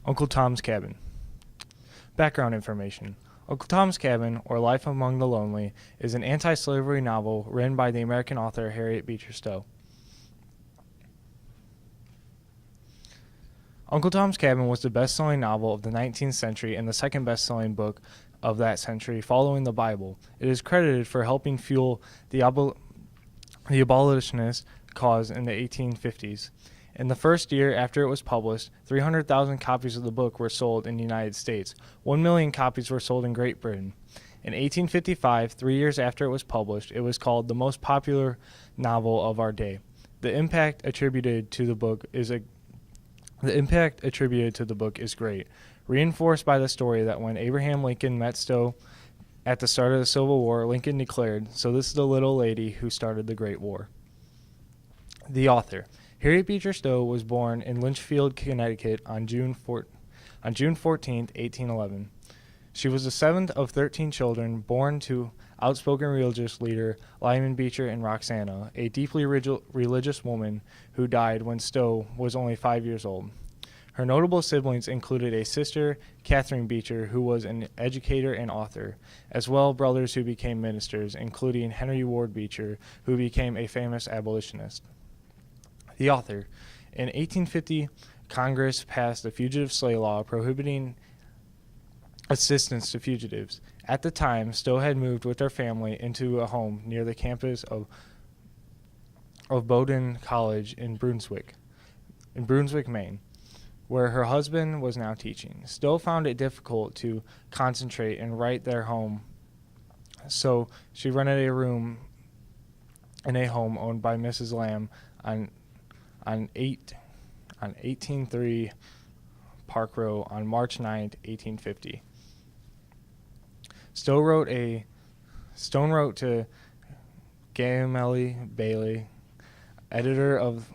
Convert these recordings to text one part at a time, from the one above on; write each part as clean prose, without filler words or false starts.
Uncle Tom's Cabin. Background information. Uncle Tom's Cabin, or Life Among the Lonely, is an anti-slavery novel written by the American author Harriet Beecher Stowe. Uncle Tom's Cabin was the best-selling novel of the 19th century and the second best-selling book of that century, following the Bible. It is credited for helping fuel the abolitionist cause in the 1850s. In the first year after it was published, 300,000 copies of the book were sold in the United States. 1 million copies were sold in Great Britain. In 1855, 3 years after it was published, it was called the most popular novel of our day. The impact attributed to the book is great, reinforced by the story that when Abraham Lincoln met Stowe at the start of the Civil War, Lincoln declared, "So this is the little lady who started the Great War." The author. Harriet Beecher Stowe was born in Litchfield, Connecticut on June 14, 1811. She was the seventh of 13 children born to outspoken religious leader Lyman Beecher and Roxana, a deeply religious woman who died when Stowe was only 5 years old. Her notable siblings included a sister, Catherine Beecher, who was an educator and author, as well brothers who became ministers, including Henry Ward Beecher, who became a famous abolitionist. The author. In 1850, Congress passed the Fugitive Slave Law prohibiting assistance to fugitives. At the time, Stowe had moved with her family into a home near the campus of Bowdoin College in Brunswick, Maine, where her husband was now teaching. Stowe found it difficult to concentrate and write their home, so she rented a room in a home owned by Mrs. Lamb on 1803 Park Row on March 9, 1850. Stone wrote to Gamaliel Bailey, editor of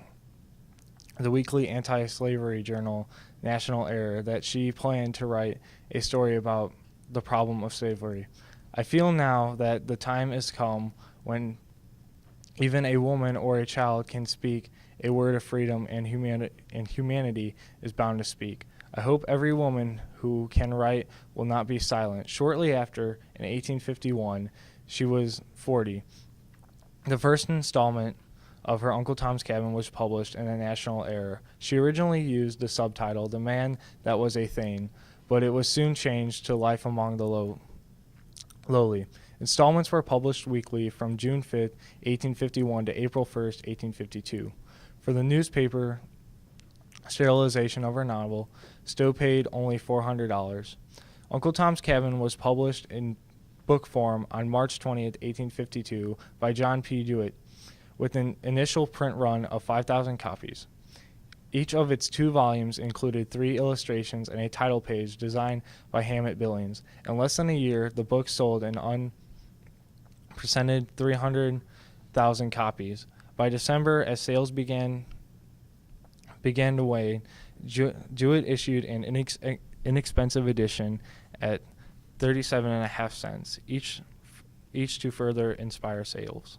the weekly anti-slavery journal National Era, that she planned to write a story about the problem of slavery. "I feel now that the time is come when even a woman or a child can speak a word of freedom, and humanity is bound to speak. I hope every woman who can write will not be silent." Shortly after, in 1851, she was 40. The first installment of her Uncle Tom's Cabin was published in the National Era. She originally used the subtitle "The Man That Was a Thane," but it was soon changed to "Life Among the Lowly." Installments were published weekly from June 5, 1851 to April 1, 1852. For the newspaper serialization of her novel, Stowe paid only $400. Uncle Tom's Cabin was published in book form on March 20, 1852 by John P. Dewitt, with an initial print run of 5,000 copies. Each of its 2 volumes included 3 illustrations and a title page designed by Hammett Billings. In less than a year, the book sold an unprecedented 300,000 copies. By December, as sales began to wane, Dewitt issued an inexpensive edition at 37.5 cents, each to further inspire sales.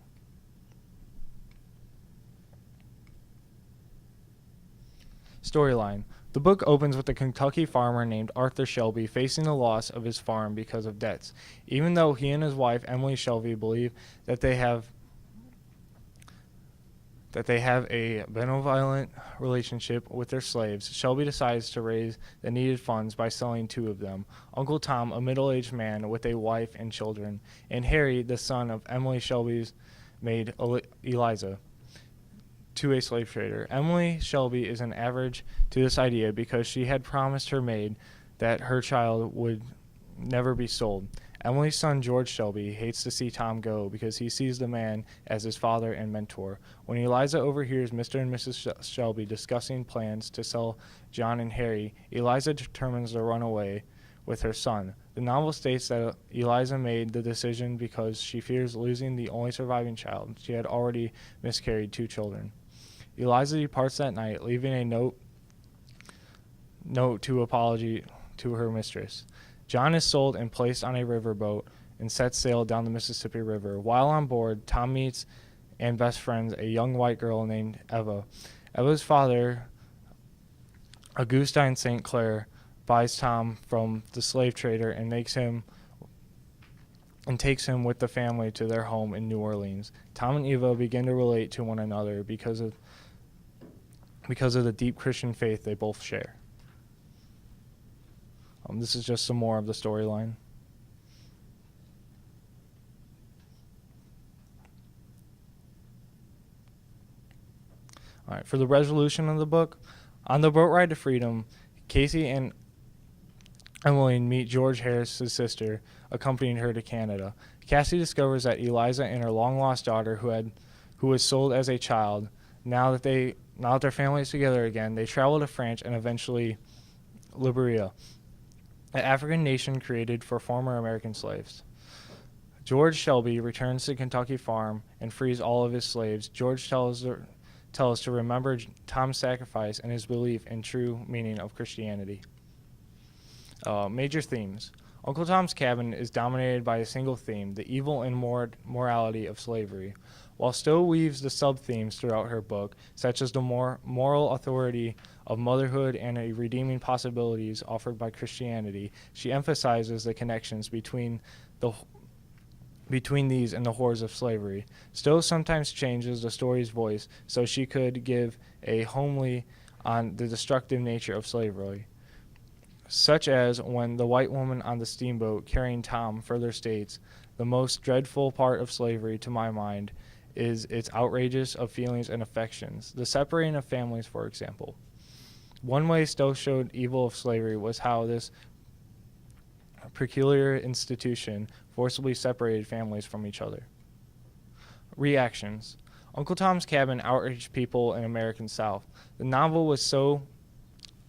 Storyline. The book opens with a Kentucky farmer named Arthur Shelby facing the loss of his farm because of debts. Even though he and his wife, Emily Shelby, believe that they have a benevolent relationship with their slaves, Shelby decides to raise the needed funds by selling 2 of them: Uncle Tom, a middle-aged man with a wife and children, and Harry, the son of Emily Shelby's maid Eliza, to a slave trader. Emily Shelby is an average to this idea because she had promised her maid that her child would never be sold. Emily's son, George Shelby, hates to see Tom go because he sees the man as his father and mentor. When Eliza overhears Mr. and Mrs. Shelby discussing plans to sell John and Harry, Eliza determines to run away with her son. The novel states that Eliza made the decision because she fears losing the only surviving child. She had already miscarried 2 children. Eliza departs that night, leaving a note to apology to her mistress. John is sold and placed on a riverboat and sets sail down the Mississippi River. While on board, Tom meets and best friends a young white girl named Eva. Eva's father, Augustine St. Clair, buys Tom from the slave trader and takes him with the family to their home in New Orleans. Tom and Eva begin to relate to one another because of the deep Christian faith they both share. This is just some more of the storyline. All right, for the resolution of the book, on the boat ride to freedom, Casey and Emmeline meet George Harris's sister, accompanying her to Canada. Cassie discovers that Eliza and her long-lost daughter, who was sold as a child, now that their family is together again, they travel to France and eventually Liberia, an African nation created for former American slaves. George Shelby returns to Kentucky Farm and frees all of his slaves. George tells us to remember Tom's sacrifice and his belief in true meaning of Christianity. Major themes. Uncle Tom's Cabin is dominated by a single theme, the evil and morality of slavery, while Stowe weaves the sub-themes throughout her book, such as the moral authority of motherhood and the redeeming possibilities offered by Christianity. She emphasizes the connections between these and the horrors of slavery. Stowe sometimes changes the story's voice so she could give a homily on the destructive nature of slavery, such as when the white woman on the steamboat carrying Tom further states, "The most dreadful part of slavery, to my mind, is its outrages of feelings and affections, the separating of families, for example." One way Stowe showed evil of slavery was how this peculiar institution forcibly separated families from each other. Reactions. Uncle Tom's Cabin outraged people in American South. The novel was so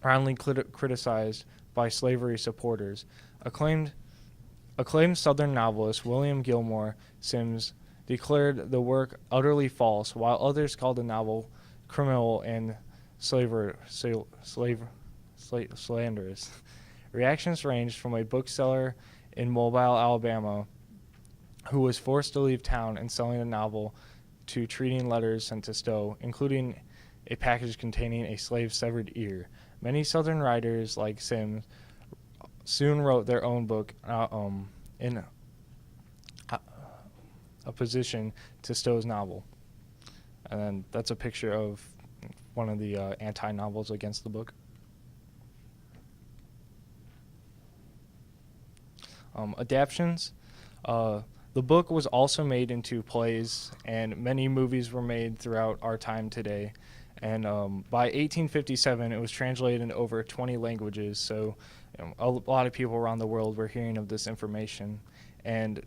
roundly criticized by slavery supporters. Acclaimed Southern novelist William Gilmore Simms declared the work utterly false, while others called the novel criminal and slanderous. Reactions ranged from a bookseller in Mobile, Alabama, who was forced to leave town and selling the novel, to treating letters sent to Stowe, including a package containing a slave's severed ear. Many Southern writers, like Simms, soon wrote their own book in opposition to Stowe's novel. And then that's a picture of one of the anti-novels against the book. Adaptions. The book was also made into plays, and many movies were made throughout our time today. And by 1857, it was translated into over 20 languages, so a lot of people around the world were hearing of this information. And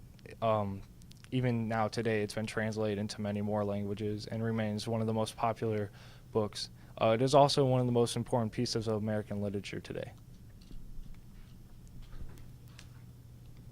even now today, it's been translated into many more languages and remains one of the most popular books. It is also one of the most important pieces of American literature today.